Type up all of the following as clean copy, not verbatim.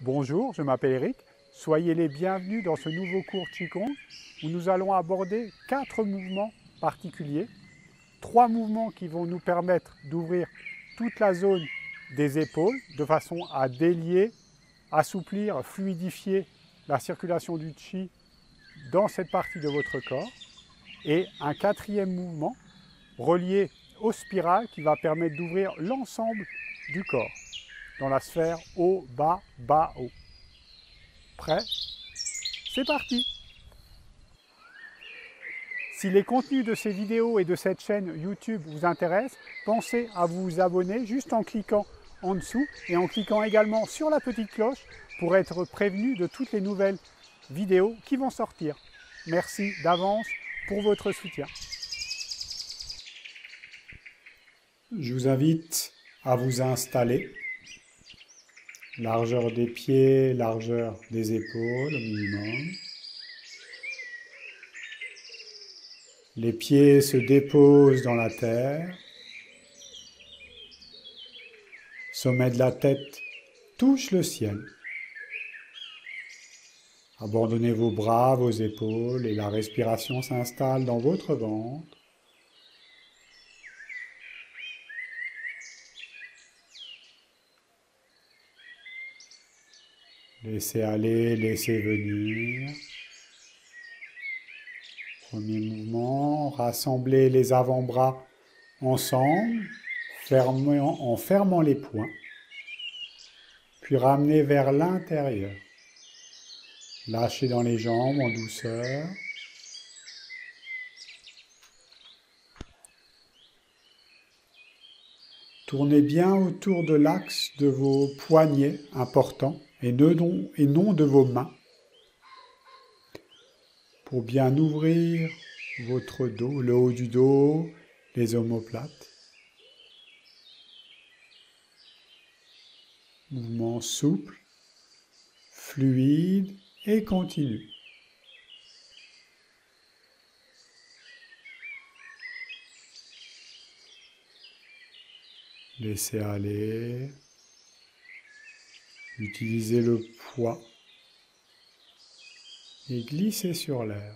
Bonjour, je m'appelle Eric. Soyez les bienvenus dans ce nouveau cours Qigong où nous allons aborder 4 mouvements particuliers. 3 mouvements qui vont nous permettre d'ouvrir toute la zone des épaules de façon à délier, assouplir, fluidifier la circulation du Qi dans cette partie de votre corps. Et un 4e mouvement relié aux spirales qui va permettre d'ouvrir l'ensemble du corps dans la sphère haut, bas, bas, haut. Prêt? C'est parti! Si les contenus de ces vidéos et de cette chaîne YouTube vous intéressent, pensez à vous abonner juste en cliquant en dessous et en cliquant également sur la petite cloche pour être prévenu de toutes les nouvelles vidéos qui vont sortir. Merci d'avance pour votre soutien. Je vous invite à vous installer. Largeur des pieds, largeur des épaules au minimum. Les pieds se déposent dans la terre. Sommet de la tête touche le ciel. Abandonnez vos bras, vos épaules et la respiration s'installe dans votre ventre. Laissez aller, laissez venir. Premier mouvement, rassemblez les avant-bras ensemble, en fermant les poings, puis ramenez vers l'intérieur. Lâchez dans les jambes en douceur. Tournez bien autour de l'axe de vos poignets importants et non de vos mains pour bien ouvrir votre dos, le haut du dos, les omoplates. Mouvement souple, fluide et continu. Laissez aller. Utilisez le poids et glissez sur l'air.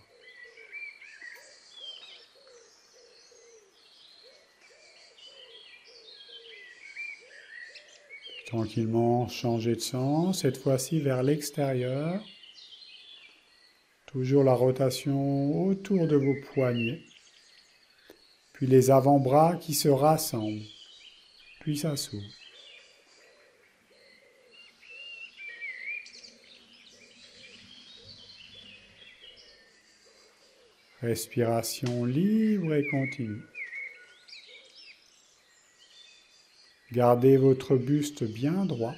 Tranquillement, changez de sens, cette fois-ci vers l'extérieur. Toujours la rotation autour de vos poignets. Puis les avant-bras qui se rassemblent. Puis ça s'ouvre. Respiration libre et continue. Gardez votre buste bien droit.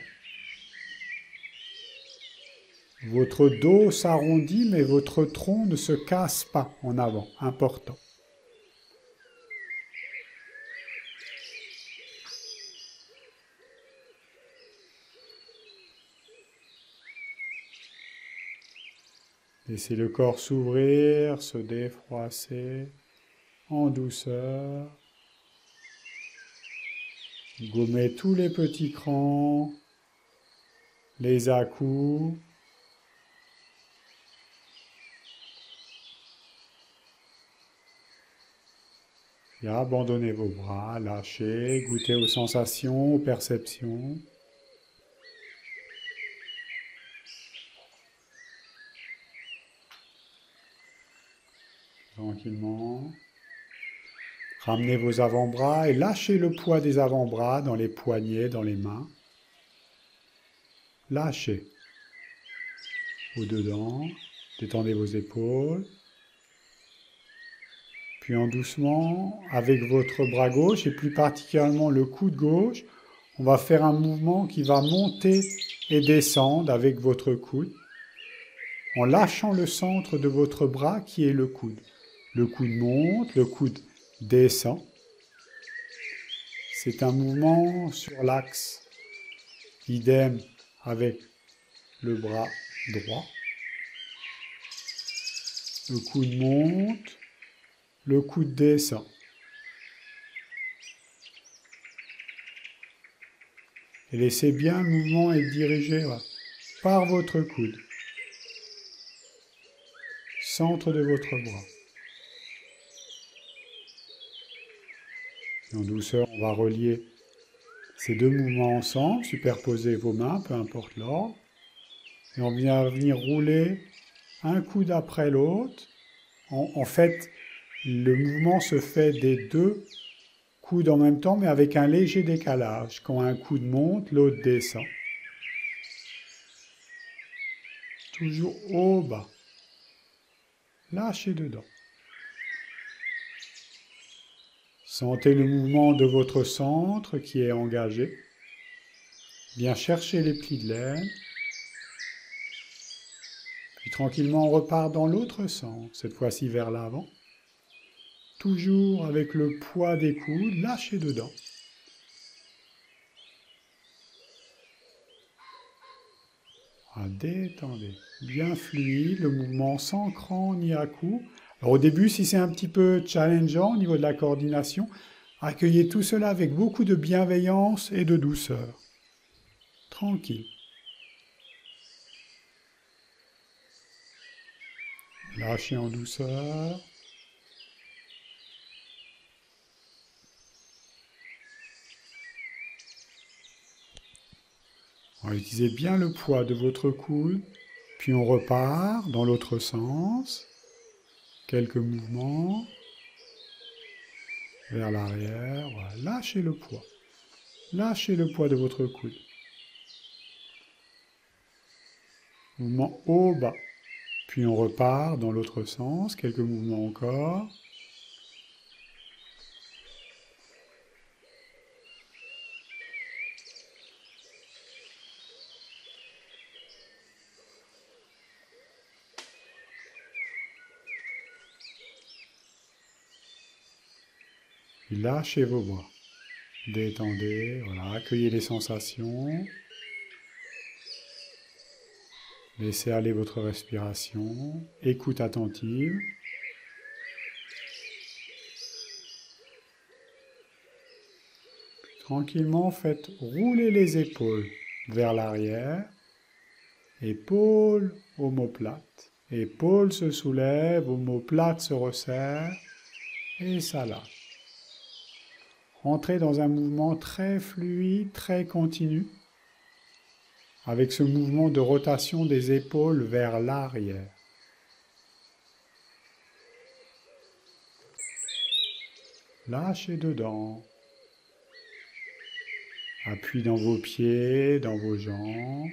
Votre dos s'arrondit, mais votre tronc ne se casse pas en avant. Important. Laissez le corps s'ouvrir, se défroisser en douceur. Gommez tous les petits crans, les à-coups. Et abandonnez vos bras, lâchez, goûtez aux sensations, aux perceptions. Tranquillement. Ramenez vos avant-bras et lâchez le poids des avant-bras dans les poignets, dans les mains. Lâchez. Au-dedans, détendez vos épaules. Puis en doucement, avec votre bras gauche et plus particulièrement le coude gauche, on va faire un mouvement qui va monter et descendre avec votre coude, en lâchant le centre de votre bras qui est le coude. Le coude monte, le coude descend. C'est un mouvement sur l'axe. Idem avec le bras droit. Le coude monte, le coude descend. Et laissez bien le mouvement être dirigé par votre coude. Centre de votre bras. Et en douceur, on va relier ces deux mouvements ensemble, superposer vos mains, peu importe l'ordre. Et on vient venir rouler un coude après l'autre. En fait, le mouvement se fait des deux coudes en même temps, mais avec un léger décalage. Quand un coude monte, l'autre descend. Toujours au bas. Lâchez dedans. Sentez le mouvement de votre centre qui est engagé. Bien chercher les plis de l'aine. Puis tranquillement, on repart dans l'autre sens, cette fois-ci vers l'avant. Toujours avec le poids des coudes, lâchez dedans. Détendez, bien fluide, le mouvement sans cran ni à coup. Alors au début, si c'est un petit peu challengeant au niveau de la coordination, accueillez tout cela avec beaucoup de bienveillance et de douceur. Tranquille. Lâchez en douceur. Utilisez bien le poids de votre coude, puis on repart dans l'autre sens. Quelques mouvements vers l'arrière. Voilà. Lâchez le poids. Lâchez le poids de votre coude. Mouvement haut-bas. Puis on repart dans l'autre sens. Quelques mouvements encore. Puis lâchez vos bras. Détendez, voilà, accueillez les sensations. Laissez aller votre respiration. Écoute attentive. Puis, tranquillement, faites rouler les épaules vers l'arrière. Épaules, omoplate. Épaules se soulèvent, omoplate se resserre. Et ça lâche. Entrez dans un mouvement très fluide, très continu, avec ce mouvement de rotation des épaules vers l'arrière. Lâchez dedans. Appui dans vos pieds, dans vos jambes.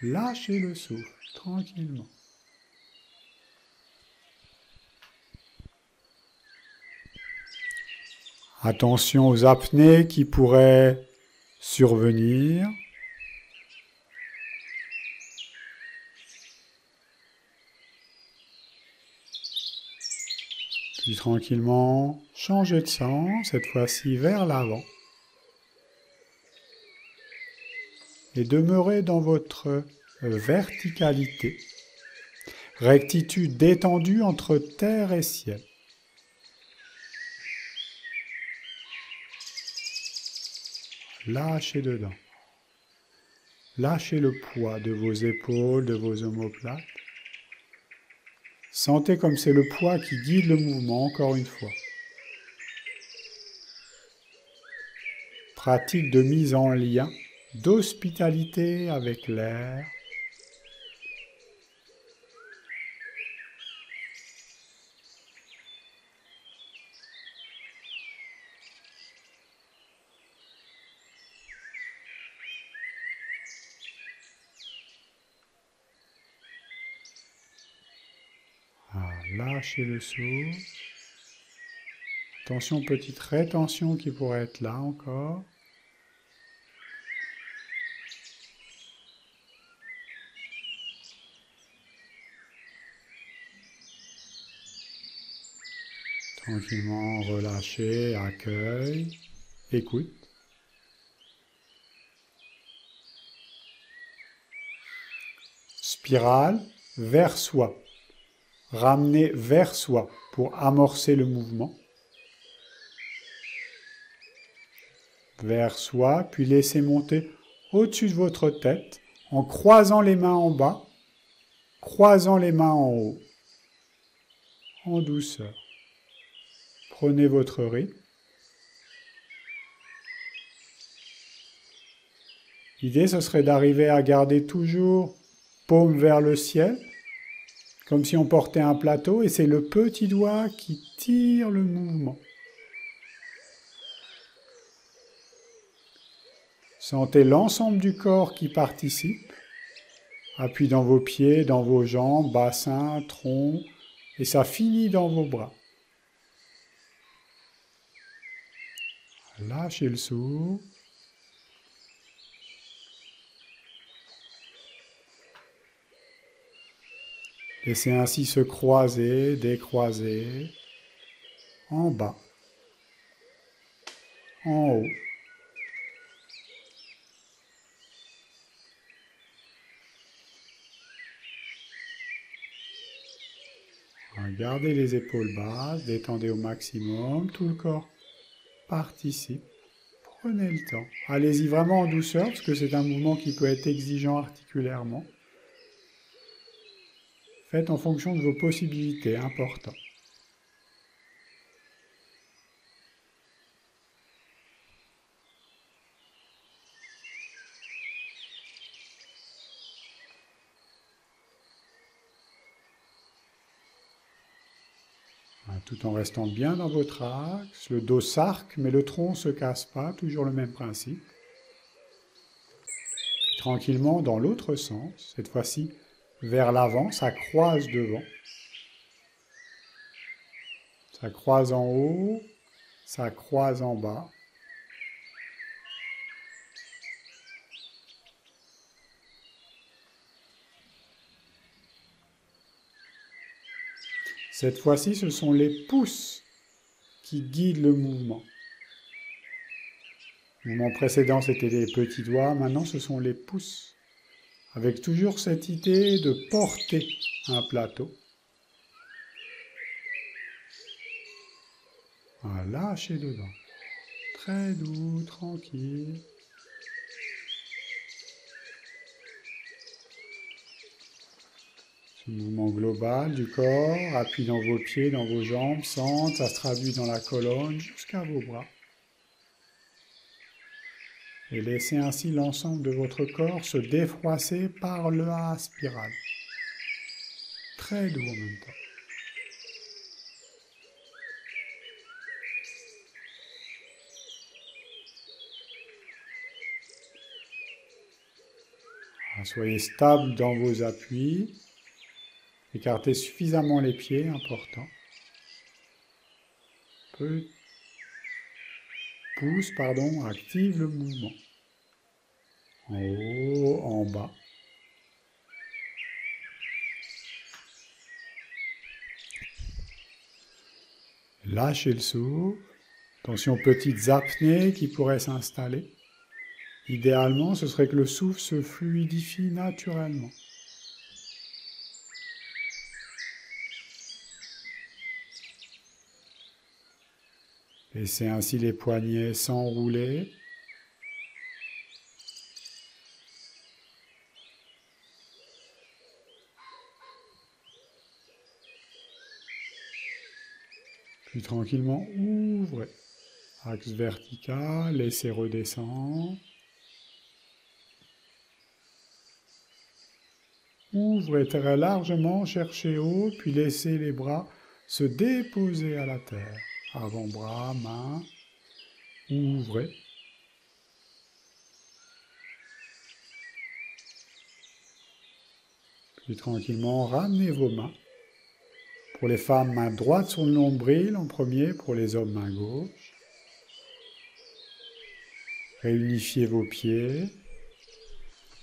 Lâchez le souffle, tranquillement. Attention aux apnées qui pourraient survenir. Puis tranquillement, changez de sens, cette fois-ci vers l'avant. Et demeurez dans votre verticalité. Rectitude détendue entre terre et ciel. Lâchez dedans. Lâchez le poids de vos épaules, de vos omoplates. Sentez comme c'est le poids qui guide le mouvement, encore une fois. Pratique de mise en lien, d'hospitalité avec l'air. Lâchez le souffle. Attention, petite rétention qui pourrait être là encore. Tranquillement, relâchez, accueil, écoute. Spirale vers soi. Ramener vers soi pour amorcer le mouvement. vers soi, puis laissez monter au-dessus de votre tête en croisant les mains en bas, croisant les mains en haut, en douceur. Prenez votre rythme. L'idée, ce serait d'arriver à garder toujours paume vers le ciel, comme si on portait un plateau, et c'est le petit doigt qui tire le mouvement. Sentez l'ensemble du corps qui participe. Appui dans vos pieds, dans vos jambes, bassin, tronc, et ça finit dans vos bras. Lâchez le souffle. Laissez ainsi se croiser, décroiser, en bas, en haut. Gardez les épaules basses, détendez au maximum, tout le corps participe. Prenez le temps. Allez-y vraiment en douceur, parce que c'est un mouvement qui peut être exigeant articulairement. Faites en fonction de vos possibilités, important. Tout en restant bien dans votre axe, le dos s'arque, mais le tronc ne se casse pas, toujours le même principe. Puis, tranquillement dans l'autre sens, cette fois-ci vers l'avant, ça croise devant. Ça croise en haut, ça croise en bas. Cette fois-ci, ce sont les pouces qui guident le mouvement. Le mouvement précédent, c'était les petits doigts. Maintenant, ce sont les pouces. Avec toujours cette idée de porter un plateau. Voilà, lâchez dedans. Très doux, tranquille. Ce mouvement global du corps, appui dans vos pieds, dans vos jambes, centre, ça se traduit dans la colonne jusqu'à vos bras. Et laissez ainsi l'ensemble de votre corps se défroisser par la spirale. Très doux en même temps. Soyez stable dans vos appuis. Écartez suffisamment les pieds, important. Pouce, active le mouvement. En haut, en bas. Lâchez le souffle. Attention aux petites apnées qui pourraient s'installer. Idéalement, ce serait que le souffle se fluidifie naturellement. Laissez ainsi les poignets s'enrouler. Puis tranquillement, ouvrez. Axe vertical, laissez redescendre. Ouvrez très largement, cherchez haut, puis laissez les bras se déposer à la terre. Avant-bras, mains, ouvrez. Puis tranquillement, ramenez vos mains. Pour les femmes, main droite sur le nombril en premier, pour les hommes, main gauche. Réunifiez vos pieds.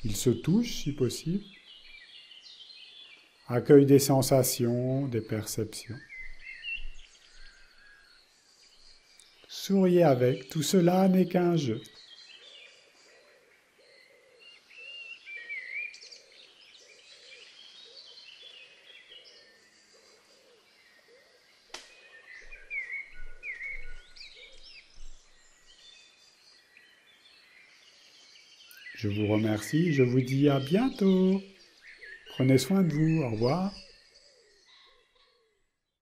Ils se touchent si possible. Accueil des sensations, des perceptions. Souriez avec, tout cela n'est qu'un jeu. Je vous remercie, je vous dis à bientôt. Prenez soin de vous, au revoir.